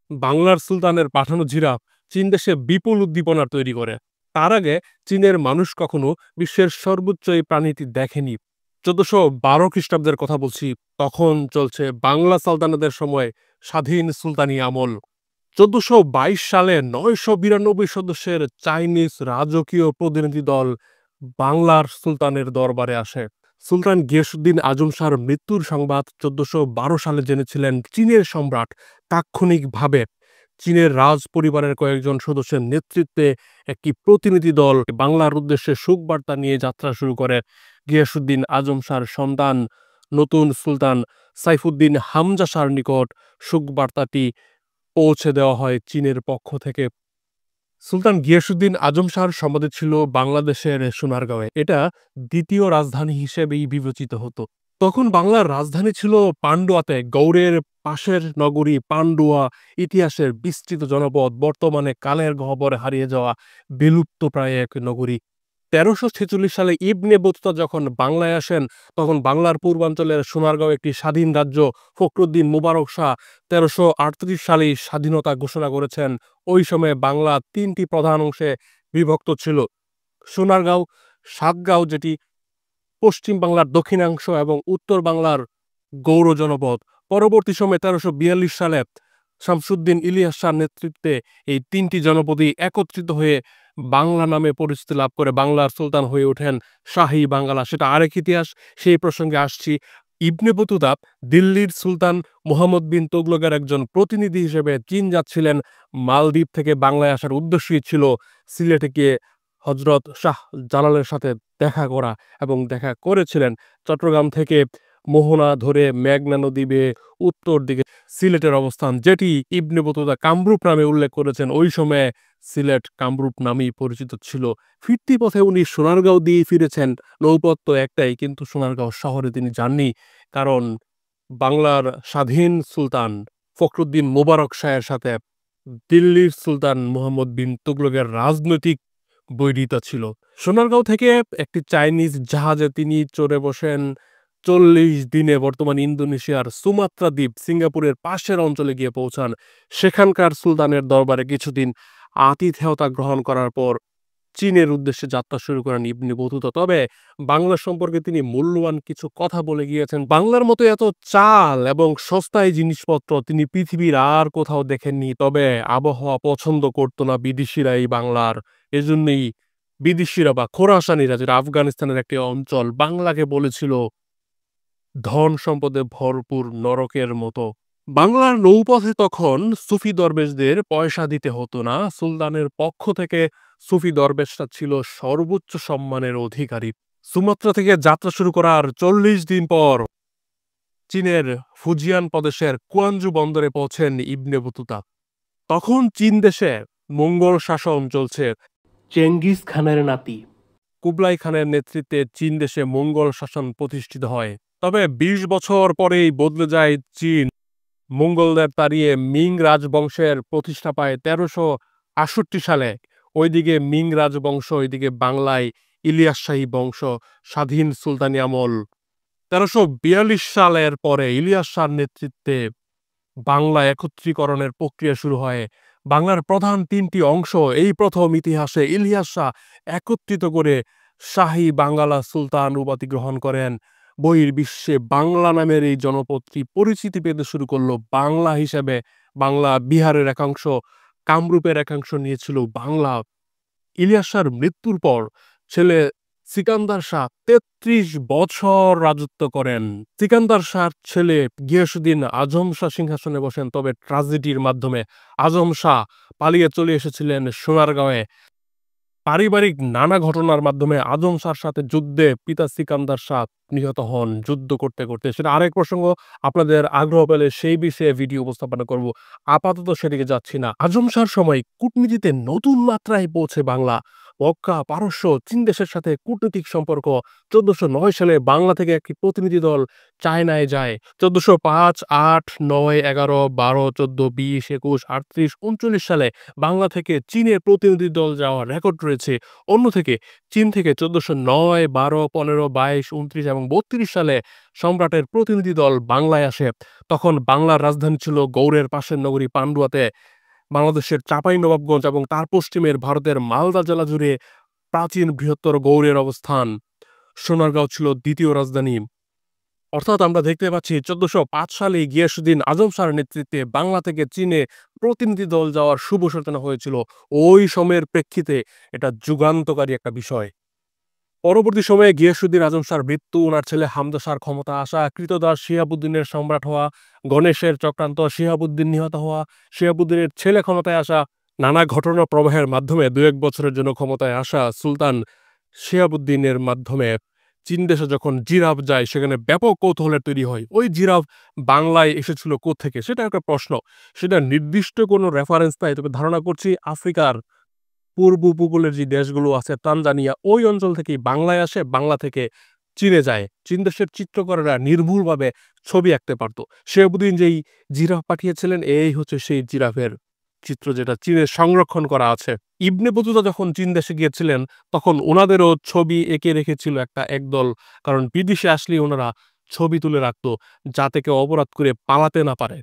বাংলার সুলতানের পাঠানো জিরাফ চীন দেশে বিপুল উদ্দীপনা তৈরি করে। তার আগে চীনের মানুষ কখনো বিশ্বের সর্বোচ্চ এই প্রাণীটি দেখেনি। 1412 খ্রিস্টাব্দের কথা বলছি। তখন চলছে বাংলা সালতানাতের সময় স্বাধীন সুলতানি আমল। 1422 সালে 992 সদস্যের চাইনিজ রাজকীয় প্রতিনিধি দল বাংলার সুলতানের দরবারে আসে। সুলতান গিয়াসুদ্দিন আজম শাহর মৃত্যুর সংবাদ 1412 সালে জেনেছিলেন চীনের সম্রাট। তাৎক্ষণিকভাবে চীনের রাজ পরিবারের কয়েকজন সদস্যের নেতৃত্বে একটি প্রতিনিধি দল বাংলার উদ্দেশ্যে শোকবার্তা নিয়ে যাত্রা শুরু করে। গিয়াসুদ্দিন আজম শাহর সন্তান নতুন সুলতান সাইফুদ্দিন হামজা শাহর নিকট শোকবার্তাটি পৌঁছে দেওয়া হয় চীনের পক্ষ থেকে। সুলতান গিয়াসুদ্দিন আজম শাহর সমাধি ছিল বাংলাদেশের সোনারগাঁওয়ে। এটা দ্বিতীয় রাজধানী হিসেবেই বিবেচিত হতো। তখন বাংলার রাজধানী ছিল পান্ডুয়াতে। গৌড়ের পাশের নগরী পান্ডুয়া ইতিহাসের বিস্তৃত জনপদ, বর্তমানে কালের গহ্বরে হারিয়ে যাওয়া বিলুপ্তপ্রায় এক নগরী। 1346 সালে ইবনে বতুতা যখন বাংলায় আসেন, তখন বাংলার পূর্বাঞ্চলের সোনারগাঁও একটি স্বাধীন রাজ্য। ফখরুদ্দীন মুবারক শাহ 1338 সালেই স্বাধীনতা ঘোষণা করেছেন। ওই সময়ে বাংলা 3টি প্রধান অংশে বিভক্ত ছিল: সোনারগাঁও, সাতগাঁও যেটি পশ্চিম বাংলার দক্ষিণাংশ, এবং উত্তর বাংলার গৌড় জনপদ। পরবর্তী সময়ে 1342 সালে শামসুদ্দিন ইলিয়াস শাহর নেতৃত্বে এই 3টি জনপদই একত্রিত হয়ে বাংলা নামে পরিচিতি লাভ করে বাংলার সুলতান হয়ে ওঠেন শাহী বাংলা। সেটা আরেক ইতিহাস, সেই প্রসঙ্গে আসছি। ইবনে বতুতা দিল্লির সুলতান মুহাম্মদ বিন তুগলকের একজন প্রতিনিধি হিসেবে চীন যাচ্ছিলেন। মালদ্বীপ থেকে বাংলায় আসার উদ্দেশ্যই ছিল সিলেটে গিয়ে হজরত শাহ জালালের সাথে দেখা করা, এবং দেখা করেছিলেন। চট্টগ্রাম থেকে মোহনা ধরে মেঘনা নদী বেয়ে উত্তর দিকে সিলেটের অবস্থান, যেটি ইবনে বতুতা কামরূপ নামে উল্লেখ করেছেন। ওই সময়ে সিলেট কামরূপ নামেই পরিচিত ছিল। ফিরতি পথে উনি সোনারগাঁও দিয়ে ফিরেছেন। নৌপথ তো একটাই, কিন্তু সোনারগাঁও শহরে তিনি যাননি, কারণ বাংলার স্বাধীন সুলতান ফখরুদ্দীন মুবারক শাহের সাথে দিল্লির সুলতান মুহাম্মদ বিন তুগলকের রাজনৈতিক বৈরিতা ছিল। সোনারগাঁও থেকে একটি চাইনিজ জাহাজে তিনি চড়ে বসেন। 40 দিনে বর্তমান ইন্দোনেশিয়ার সুমাত্রা দ্বীপ সিঙ্গাপুরের পাশের অঞ্চলে গিয়ে পৌঁছান। সেখানকার সুলতানের দরবারে কিছুদিন আতিথেয়তা গ্রহণ করার পর চীনের উদ্দেশ্যে যাত্রা শুরু করেন ইবনে বতুতা। তবে বাংলা সম্পর্কে তিনি মূল্যবান কিছু কথা বলে গিয়েছেন। বাংলার মতো এত চাল এবং সস্তায় জিনিসপত্র তিনি পৃথিবীর আর কোথাও দেখেননি। তবে আবহাওয়া পছন্দ করতো না বিদেশিরা এই বাংলার। এজন্যই বিদেশিরা বা খোরাসানিরা, যেটা আফগানিস্তানের একটি অঞ্চল, বাংলাকে বলেছিল ধন সম্পদে ভরপুর নরকের মতো। বাংলার নৌপথে তখন সুফি দরবেশদের পয়সা দিতে হতো না। সুলতানের পক্ষ থেকে সুফি দরবেশরা ছিল সর্বোচ্চ সম্মানের অধিকারী। সুমাত্রা থেকে যাত্রা শুরু করার 40 দিন পর চীনের ফুজিয়ান প্রদেশের কুয়ানজু বন্দরে পৌঁছেন ইবনে বতুতা। তখন চীন দেশে মঙ্গল শাসন চলছে। চেঙ্গিস খানের নাতি কুবলাই খানের নেতৃত্বে চীন দেশে মঙ্গল শাসন প্রতিষ্ঠিত হয়। তবে 20 বছর পরেই বদলে যায় চীন। মঙ্গলদের তাড়িয়ে মিং রাজবংশের প্রতিষ্ঠা পায় 1368 সালে। ওইদিকে মিং রাজবংশ, ওইদিকে বাংলায় ইলিয়াস শাহী বংশ, স্বাধীন সুলতানি আমল। 1342 সালের পরে ইলিয়াস শাহর নেতৃত্বে বাংলা একত্রীকরণের প্রক্রিয়া শুরু হয়। বাংলার প্রধান 3টি অংশ এই প্রথম ইতিহাসে ইলিয়াস শাহ একত্রিত করে শাহী বাংলা সুলতান উপাধি গ্রহণ করেন। বহির্বিশ্বে বাংলা নামের এই জনপদটি পরিচিতি পেতে শুরু করলো বাংলা হিসেবে। বাংলা বিহারের একাংশ, কামরূপের একাংশ নিয়েছিল বাংলা। ইলিয়াস শাহর মৃত্যুর পর ছেলে সিকান্দার শাহ 33 বছর রাজত্ব করেন। সিকান্দার শাহর ছেলে গিয়াসুদ্দিন আজম শাহ সিংহাসনে বসেন। তবে ট্রাজেডির মাধ্যমে আজম শাহ পালিয়ে চলে এসেছিলেন সোনারগাঁওয়ে। পারিবারিক নানা ঘটনার মাধ্যমে আজম শাহর সাথে যুদ্ধে পিতা সিকান্দার শাহ নিহত হন যুদ্ধ করতে করতে। সেটা আরেক প্রসঙ্গ, আপনাদের আগ্রহ পেলে সেই বিষয়ে ভিডিও উপস্থাপনা করব। আপাতত সেদিকে যাচ্ছি না। আজম শাহর সময় কূটনীতিতে নতুন মাত্রায় পৌঁছে বাংলা। মক্কা, পারস্য, চীন দেশের সাথে কূটনৈতিক সম্পর্ক। ১৪০৯ সালে বাংলা থেকে একটি প্রতিনিধি দল চায়নায় যায়। ১৪০৫, ৮, ৯, ১১, ১২, ১৪, ২০, ২১, ৩৮, ৩৯ সালে বাংলা থেকে চীনের প্রতিনিধি দল যাওয়ার রেকর্ড রয়েছে। অন্যদিকে চীন থেকে ১৪০৯, ১২, ১৫, ২২, ২৯ এবং ৩২ সালে সম্রাটের প্রতিনিধি দল বাংলায় আসে। তখন বাংলার রাজধানী ছিল গৌড়ের পাশের নগরী পান্ডুয়াতে। বাংলাদেশের চাঁপাইনবাবগঞ্জ এবং তার পশ্চিমের ভারতের মালদা জেলা জুড়ে প্রাচীন বৃহত্তর গৌড়ের অবস্থান। সোনারগাঁও ছিল দ্বিতীয় রাজধানী। অর্থাৎ আমরা দেখতে পাচ্ছি ১৪০৫ সালে গিয়াসুদ্দিন আজম শাহর নেতৃত্বে বাংলা থেকে চীনে প্রতিনিধি দল যাওয়ার শুভ সূচনা হয়েছিল। ওই সময়ের প্রেক্ষিতে এটা যুগান্তকারী একটা বিষয়। পরবর্তী সময়ে গিয়াসুদ্দিন আজম শাহর মৃত্যু, ওনার ছেলে হামজা শাহর ক্ষমতা আসা, কৃতদাস শিহাবুদ্দিনের সম্রাট হওয়া, গণেশের চক্রান্ত, শিহাবুদ্দিন নিহত হওয়া, শিহাবুদ্দিনের ছেলে ক্ষমতায় আসা, নানা ঘটনা প্রবাহের মাধ্যমে ২-১ বছরের জন্য ক্ষমতায় আসা সুলতান শিহাবুদ্দিনের মাধ্যমে চীন দেশে যখন জিরাফ যায় সেখানে ব্যাপক কৌতূহলের তৈরি হয়। ওই জিরাফ বাংলায় এসেছিল কোত্থেকে সেটা একটা প্রশ্ন। সেটা নির্দিষ্ট কোনো রেফারেন্স নাই, তবে ধারণা করছি আফ্রিকার পূর্ব উপকূলের যে দেশগুলো আছে তানজানিয়া ওই অঞ্চল থেকেই বাংলায় আসে, বাংলা থেকে চীনে যায়। চীন দেশের চিত্রকরেরা নির্ভুলভাবে ছবি আঁকতে পারত। শিহাবুদ্দিন যেই জিরাফ পাঠিয়েছিলেন এই হচ্ছে সেই জিরাফের চিত্র যেটা চীনে সংরক্ষণ করা আছে। ইবনে বতুতা যখন চীন দেশে গিয়েছিলেন তখন ওনাদেরও ছবি এঁকে রেখেছিল একদল, কারণ বিদেশে আসলেই ওনারা ছবি তুলে রাখতো যাতে কেউ অপরাধ করে পালাতে না পারে।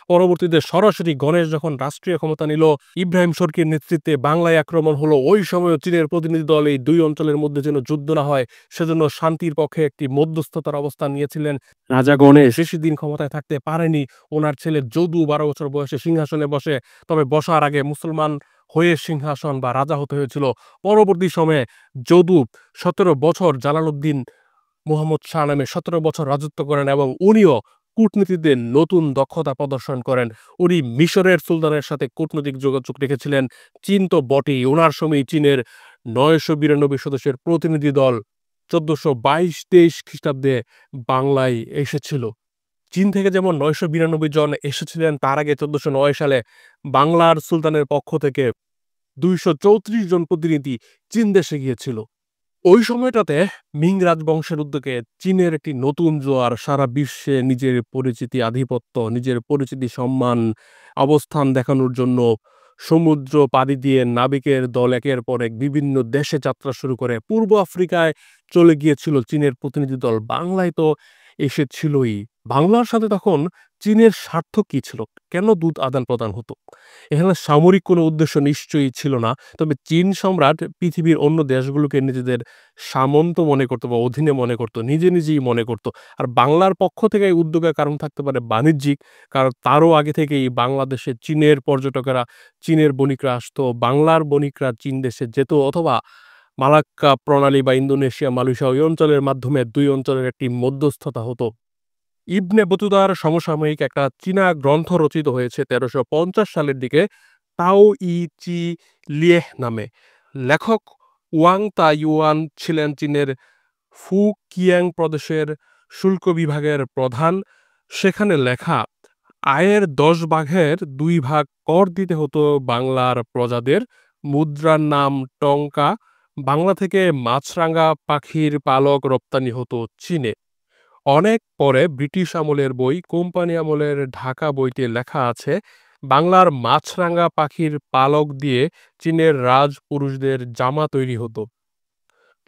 পরবর্তীতে সরাসরি গণেশ যখন রাষ্ট্রীয় ক্ষমতা নিল, ইব্রাহিম শর্কীর নেতৃত্বে বাংলায় আক্রমণ হলো। ওই সময় চীনের প্রতিনিধি দল এই দুই অঞ্চলের মধ্যে যেন যুদ্ধ না হয় সেজন্য শান্তির পক্ষে একটি মধ্যস্থতার অবস্থান নিয়েছিলেন রাজা গণেশ। বেশি দিন ক্ষমতায় থাকতে পারেনি। ওনার ছেলে যদু ১২ বছর বয়সে সিংহাসনে বসে, তবে বসার আগে মুসলমান হয়ে সিংহাসন বা রাজা হতে হয়েছিল। পরবর্তী সময়ে যদু ১৭ বছর জালালউদ্দিন মুহাম্মদ শাহ নামে ১৭ বছর রাজত্ব করেন এবং উনিও কূটনীতিতে নতুন দক্ষতা প্রদর্শন করেন। উনি মিশরের সুলতানের সাথে কূটনৈতিক যোগাযোগ রেখেছিলেন। চীন তো বটেই, ওনার সময় চীনের ৯৯২ সদস্যের প্রতিনিধি দল ১৪২২-২৩ খ্রিস্টাব্দে বাংলায় এসেছিল। চীন থেকে যেমন ৯৯২ জন এসেছিলেন, তার আগে ১৪০৯ সালে বাংলার সুলতানের পক্ষ থেকে ২৩৪ জন প্রতিনিধি চীন দেশে গিয়েছিল। ওই সময়টাতে মিং রাজবংশের উদ্যোগে চীনের একটি নতুন জোয়ার সারা বিশ্বে নিজের পরিচিতি, আধিপত্য, নিজের পরিচিতি, সম্মান, অবস্থান দেখানোর জন্য সমুদ্র পাড়ি দিয়ে নাবিকের দল একের পর এক বিভিন্ন দেশে যাত্রা শুরু করে। পূর্ব আফ্রিকায় চলে গিয়েছিল চীনের প্রতিনিধি দল, বাংলায় তো এসেছিলই। বাংলার সাথে তখন চীনের স্বার্থ কি ছিল? কেন দূত আদান প্রদান হতো? এখানে সামরিক কোনো উদ্দেশ্য নিশ্চয়ই ছিল না। তবে চীন সম্রাট পৃথিবীর অন্য দেশগুলোকে নিজেদের সামন্ত মনে করত বা অধীনে মনে করত, নিজেই মনে করত। আর বাংলার পক্ষ থেকে এই উদ্যোগের কারণ থাকতে পারে বাণিজ্যিক, কারণ তারও আগে থেকেই বাংলাদেশে চীনের পর্যটকেরা, চীনের বণিকরা আসতো, বাংলার বণিকরা চীন দেশে যেত, অথবা মালাক্কা প্রণালী বা ইন্দোনেশিয়া, মালয়েশিয়া ওই অঞ্চলের মাধ্যমে দুই অঞ্চলের একটি মধ্যস্থতা হতো। ইবনে বতুতার সমসাময়িক একটা চীনা গ্রন্থ রচিত হয়েছে ১৩৫০ সালের দিকে, তাও ই চি লিয়েহ নামে। লেখক ওয়াং তাইওয়ান ছিলেন চীনের ফুকিয়াং প্রদেশের শুল্ক বিভাগের প্রধান। সেখানে লেখা, আয়ের ১০ ভাগের ২ ভাগ কর দিতে হতো বাংলার প্রজাদের। মুদ্রার নাম টংকা। বাংলা থেকে মাছরাঙা পাখির পালক রপ্তানি হতো চীনে। অনেক পরে ব্রিটিশ আমলের বই, কোম্পানি আমলের ঢাকা বইতে লেখা আছে, বাংলার মাছরাঙা পাখির পালক দিয়ে চীনের রাজপুরুষদের জামা তৈরি হতো।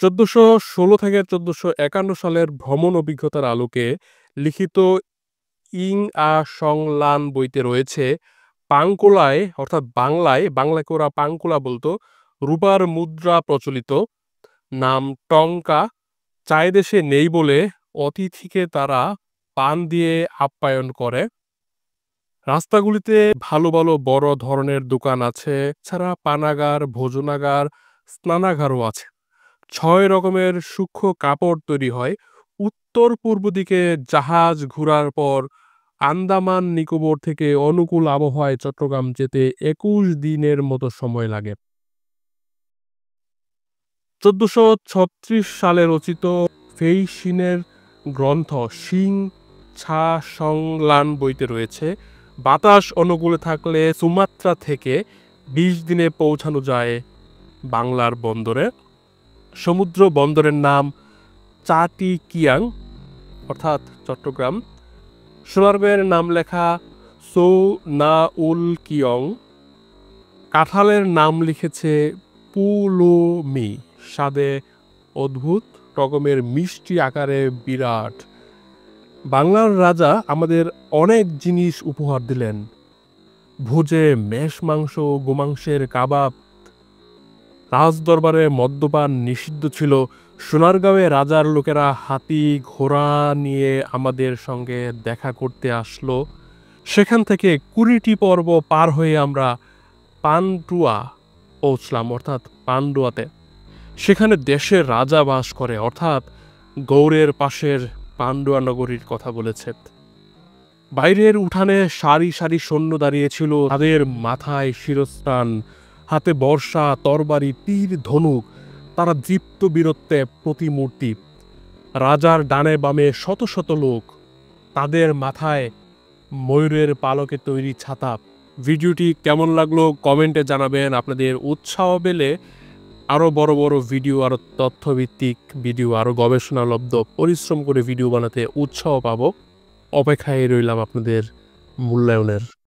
১৪১৬ থেকে ১৪৫১ সালের ভ্রমণ অভিজ্ঞতার আলোকে লিখিত ইং আ সং লান বইতে রয়েছে, পাংকুলায় অর্থাৎ বাংলাকে ওরা পাংকুলা বলতো, রূপার মুদ্রা প্রচলিত, নাম টংকা। চায় দেশে নেই বলে অতিথিকে তারা পান দিয়ে আপ্যায়ন করে। রাস্তাগুলিতে ভালো ভালো বড় ধরনের দোকান আছে, ছাড়া পানাগার, ভোজনাগার, স্নানাগারও আছে। ৬ রকমের সূক্ষ্ম কাপড় তৈরি হয়। উত্তর পূর্ব দিকে জাহাজ ঘোরার পর আন্দামান নিকোবর থেকে অনুকূল আবহাওয়ায় চট্টগ্রাম যেতে ২১ দিনের মতো সময় লাগে। ১৪৩৬ সালে রচিত ফেইশিনের গ্রন্থ শিং ছা সং লান বইতে রয়েছে, বাতাস অনুকূলে থাকলে সুমাত্রা থেকে ২০ দিনে পৌঁছানো যায় বাংলার বন্দরে। সমুদ্র বন্দরের নাম চাটিকিয়াং অর্থাৎ চট্টগ্রাম। সোনারগাঁয়ের নাম লেখা সৌনাউলকিয়ং। কাঁঠালের নাম লিখেছে পুলোমি, স্বাদে অদ্ভুত, রকমের মিষ্টি, আকারে বিরাট। বাংলার রাজা আমাদের অনেক জিনিস উপহার দিলেন। ভোজে মেষ মাংস, গোমাংসের কাবাব। রাজদরবারে মদ্যপান নিষিদ্ধ ছিল। সোনারগাঁওয়ে রাজার লোকেরা হাতি ঘোড়া নিয়ে আমাদের সঙ্গে দেখা করতে আসলো। সেখান থেকে 20টি পর্ব পার হয়ে আমরা পান্ডুয়া পৌঁছলাম, অর্থাৎ পান্ডুয়াতে। সেখানে দেশের রাজা বাস করে, অর্থাৎ গৌড়ের পাশের পান্ডুয়া নগরীর কথা বলেছে। বাইরের উঠানে সারি সারি সৈন্য দাঁড়িয়েছিল, তাদের মাথায় শিরস্ত্রাণ, হাতে বর্ষা, তরবারি, তীর, ধনুক। তারা দীপ্ত বীরত্বে প্রতিমূর্তি। রাজার ডানে বামে শত শত লোক, তাদের মাথায় ময়ূরের পালকে তৈরি ছাতা। ভিডিওটি কেমন লাগলো কমেন্টে জানাবেন। আপনাদের উৎসাহ পেলে আরও বড় বড় ভিডিও, আরও তথ্যভিত্তিক ভিডিও, আরও গবেষণালব্ধ পরিশ্রম করে ভিডিও বানাতে উৎসাহ পাবো। অপেক্ষায় রইলাম আপনাদের মূল্যায়নের।